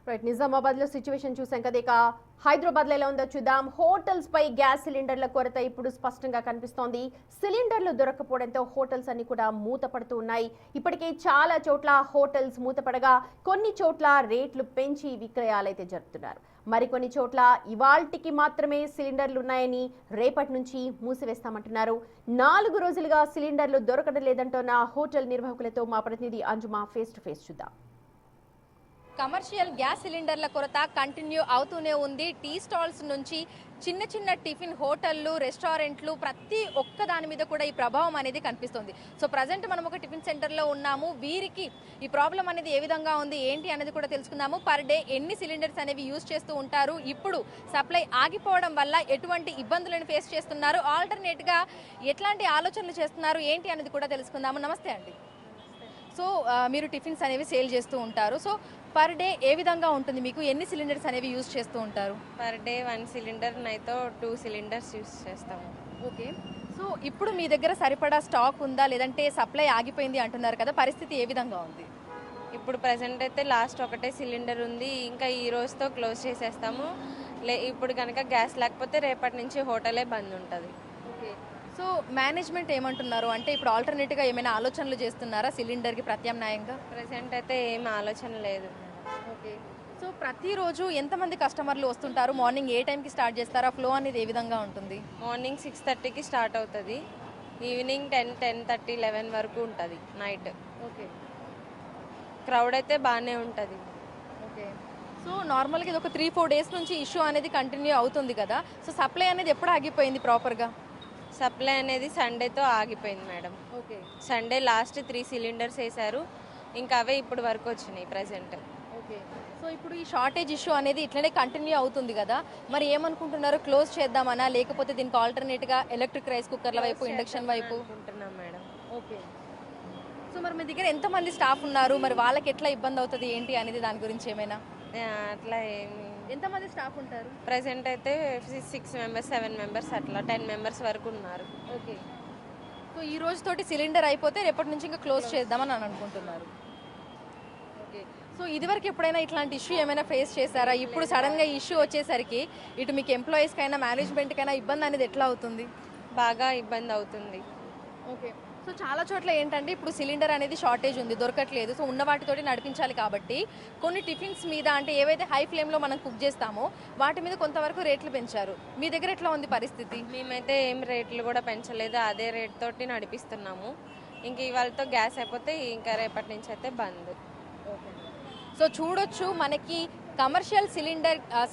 Right, Nizamabad లో situation చూసాం కదా. ఇక హైదరాబాద్ లో ఎలా ఉందో చూద్దాం. హోటల్స్ పై గ్యాస్ సిలిండర్ల కొరత ఇప్పుడు స్పష్టంగా కనిపిస్తోంది. సిలిండర్లు దొరకపోవడంతో హోటల్స్ అన్ని కూడా మూతపడుతూ ఉన్నాయి. ఇప్పటికే చాలా చోట్ల హోటల్స్ మూతపడగా కొన్ని చోట్ల రేట్లు పెంచి విక్రయాలైతే జరుపుతున్నారు. మరికొన్ని చోట్ల ఇవాల్టికి మాత్రమే సిలిండర్లు ఉన్నాయని రేపటి నుంచి మూసివేస్తామంటున్నారు. 4 రోజులుగా సిలిండర్లు దొరకడం లేదంటున్న హోటల్ నిర్వాహకులతో మా ప్రతినిధి అంజుమా ఫేస్ టు ఫేస్ చూద్దాం. కమర్షియల్ గ్యాస్ సిలిండర్ల కొరత కంటిన్యూ అవుతూనే ఉంది. టీ స్టాల్స్ నుంచి చిన్న చిన్న టిఫిన్ హోటళ్లు, రెస్టారెంట్లు ప్రతి ఒక్క దాని మీద కూడా ఈ ప్రభావం అనేది కనిపిస్తుంది. సో ప్రజెంట్ మనం ఒక టిఫిన్ సెంటర్లో ఉన్నాము. వీరికి ఈ ప్రాబ్లం అనేది ఏ విధంగా ఉంది ఏంటి అనేది కూడా తెలుసుకుందాము. పర్ డే ఎన్ని సిలిండర్స్ అనేవి యూజ్ చేస్తూ ఉంటారు, ఇప్పుడు సప్లై ఆగిపోవడం వల్ల ఎటువంటి ఇబ్బందులను ఫేస్ చేస్తున్నారు, ఆల్టర్నేట్గా ఎట్లాంటి ఆలోచనలు చేస్తున్నారు ఏంటి అనేది కూడా తెలుసుకుందాము. నమస్తే అండి. సో మీరు టిఫిన్స్ అనేవి సేల్ చేస్తూ ఉంటారు. సో పర్ డే ఏ విధంగా ఉంటుంది, మీకు ఎన్ని సిలిండర్స్ అనేవి యూజ్ చేస్తూ ఉంటారు? పర్ డే 1 సిలిండర్ నైతో 2 సిలిండర్స్ యూజ్ చేస్తాము. ఓకే. సో ఇప్పుడు మీ దగ్గర సరిపడా స్టాక్ ఉందా, లేదంటే సప్లై ఆగిపోయింది అంటున్నారు కదా, పరిస్థితి ఏ విధంగా ఉంది? ఇప్పుడు ప్రజెంట్ అయితే లాస్ట్ ఒకటే సిలిండర్ ఉంది, ఇంకా ఈ రోజుతో క్లోజ్ చేసేస్తాము. ఇప్పుడు కనుక గ్యాస్ లేకపోతే రేపటి నుంచి హోటలే బంద్ ఉంటుంది. ఓకే. సో మేనేజ్మెంట్ ఏమంటున్నారు, అంటే ఇప్పుడు ఆల్టర్నేట్గా ఏమైనా ఆలోచనలు చేస్తున్నారా సిలిండర్కి ప్రత్యామ్నాయంగా? ప్రజెంట్ అయితే ఏం ఆలోచన లేదు. ఓకే. సో ప్రతిరోజు ఎంతమంది కస్టమర్లు వస్తుంటారు, మార్నింగ్ ఏ టైంకి స్టార్ట్ చేస్తారా, ఫ్లో అనేది ఏ విధంగా ఉంటుంది? మార్నింగ్ 6:30కి స్టార్ట్ అవుతుంది, ఈవినింగ్ 10, 10:30, 11 వరకు ఉంటుంది నైట్. ఓకే. క్రౌడ్ అయితే బాగానే ఉంటుంది. ఓకే. సో నార్మల్గా ఇది ఒక 3-4 డేస్ నుంచి ఇష్యూ అనేది కంటిన్యూ అవుతుంది కదా. సో సప్లై అనేది ఎప్పుడు ఆగిపోయింది ప్రాపర్గా? సప్లై అనేది సండేతో ఆగిపోయింది madam. Okay. Sunday last 3 cylinders వేశారు, ఇంకా అవే ఇప్పుడు వరకు వచ్చినాయి ప్రజెంట్. ఓకే. సో ఇప్పుడు ఈ షార్టేజ్ ఇష్యూ అనేది ఇట్లనే కంటిన్యూ అవుతుంది కదా, మరి ఏమనుకుంటున్నారు, క్లోజ్ చేద్దామనా లేకపోతే దీనికి ఆల్టర్నేట్గా ఎలక్ట్రిక్ రైస్ కుక్కర్ల వైపు, ఇండక్షన్ వైపు అనుకుంటున్నాం మేడం. ఓకే. సో మరి మీ దగ్గర ఎంతమంది స్టాఫ్ ఉన్నారు, మరి వాళ్ళకి ఎట్లా ఇబ్బంది అవుతుంది ఏంటి అనేది దాని గురించి ఏమైనా? అట్లా ఏమి, ఎంతమంది స్టాఫ్ ఉంటారు? ప్రజెంట్ అయితే 6 మెంబర్స్ 7 మెంబర్స్ అట్లా 10 మెంబర్స్ వరకు ఉన్నారు. ఓకే. సో ఈ రోజుతోటి సిలిండర్ అయిపోతే రేపటి నుంచి ఇంకా క్లోజ్ చేద్దామని అని అనుకుంటున్నారు. ఓకే. సో ఇదివరకు ఎప్పుడైనా ఇట్లాంటి ఇష్యూ ఏమైనా ఫేస్ చేశారా? ఇప్పుడు సడన్గా ఈ ఇష్యూ వచ్చేసరికి ఇటు మీకు ఎంప్లాయీస్కైనా మేనేజ్మెంట్కైనా ఇబ్బంది అనేది ఎట్లా అవుతుంది? బాగా ఇబ్బంది అవుతుంది. ఓకే. సో చాలా చోట్ల ఏంటంటే ఇప్పుడు సిలిండర్ అనేది షార్టేజ్ ఉంది, దొరకట్లేదు. సో ఉన్న వాటితోటి నడిపించాలి కాబట్టి కొన్ని టిఫిన్స్ మీద, అంటే ఏవైతే హై ఫ్లేమ్లో మనం కుక్ చేస్తామో వాటి మీద కొంతవరకు రేట్లు పెంచారు. మీ దగ్గర ఎట్లా ఉంది పరిస్థితి? మేమైతే ఏం రేట్లు కూడా పెంచలేదు, అదే రేట్ తోటి నడిపిస్తున్నాము. ఇంక ఇవాళతో గ్యాస్ అయిపోతే ఇంకా రేపటి నుంచి అయితే బంద్. సో చూడొచ్చు, మనకి కమర్షియల్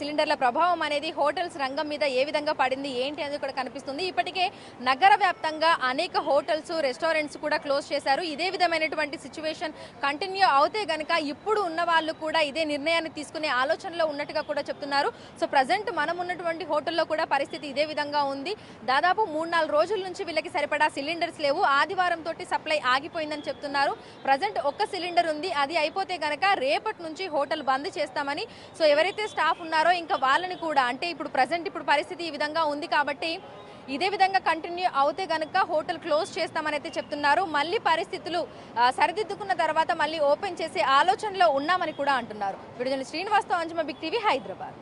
సిలిండర్ల ప్రభావం అనేది హోటల్స్ రంగం మీద ఏ విధంగా పడింది ఏంటి అనేది కూడా కనిపిస్తుంది. ఇప్పటికే నగర వ్యాప్తంగా అనేక హోటల్స్, రెస్టారెంట్స్ కూడా క్లోజ్ చేశారు. ఇదే విధమైనటువంటి సిచ్యువేషన్ కంటిన్యూ అవుతే గనక ఇప్పుడు ఉన్న వాళ్ళు కూడా ఇదే నిర్ణయాన్ని తీసుకునే ఆలోచనలో ఉన్నట్టుగా కూడా చెప్తున్నారు. సో ప్రజెంట్ మనం ఉన్నటువంటి హోటల్లో కూడా పరిస్థితి ఇదే విధంగా ఉంది. దాదాపు 3-4 రోజుల నుంచి వీళ్ళకి సరిపడా సిలిండర్స్ లేవు. ఆదివారం తోటి సప్లై ఆగిపోయిందని చెప్తున్నారు. ప్రజెంట్ ఒక్క సిలిండర్ ఉంది, అది అయిపోతే గనక రేపటి నుంచి హోటల్ బంద్ చేస్తామని, సో ఎవరైతే స్టాఫ్ ఉన్నారో ఇంకా వాళ్ళని కూడా, అంటే ఇప్పుడు ప్రజెంట్ ఇప్పుడు పరిస్థితి ఈ విధంగా ఉంది కాబట్టి ఇదే విధంగా కంటిన్యూ అవుతే గనక హోటల్ క్లోజ్ చేస్తామని అయితే చెప్తున్నారు. మళ్ళీ పరిస్థితులు సరిదిద్దుకున్న తర్వాత మళ్ళీ ఓపెన్ చేసే ఆలోచనలో ఉన్నామని కూడా అంటున్నారు. విడుదల శ్రీనివాస్తో అంజుమ, బిగ్ టీవీ, హైదరాబాద్.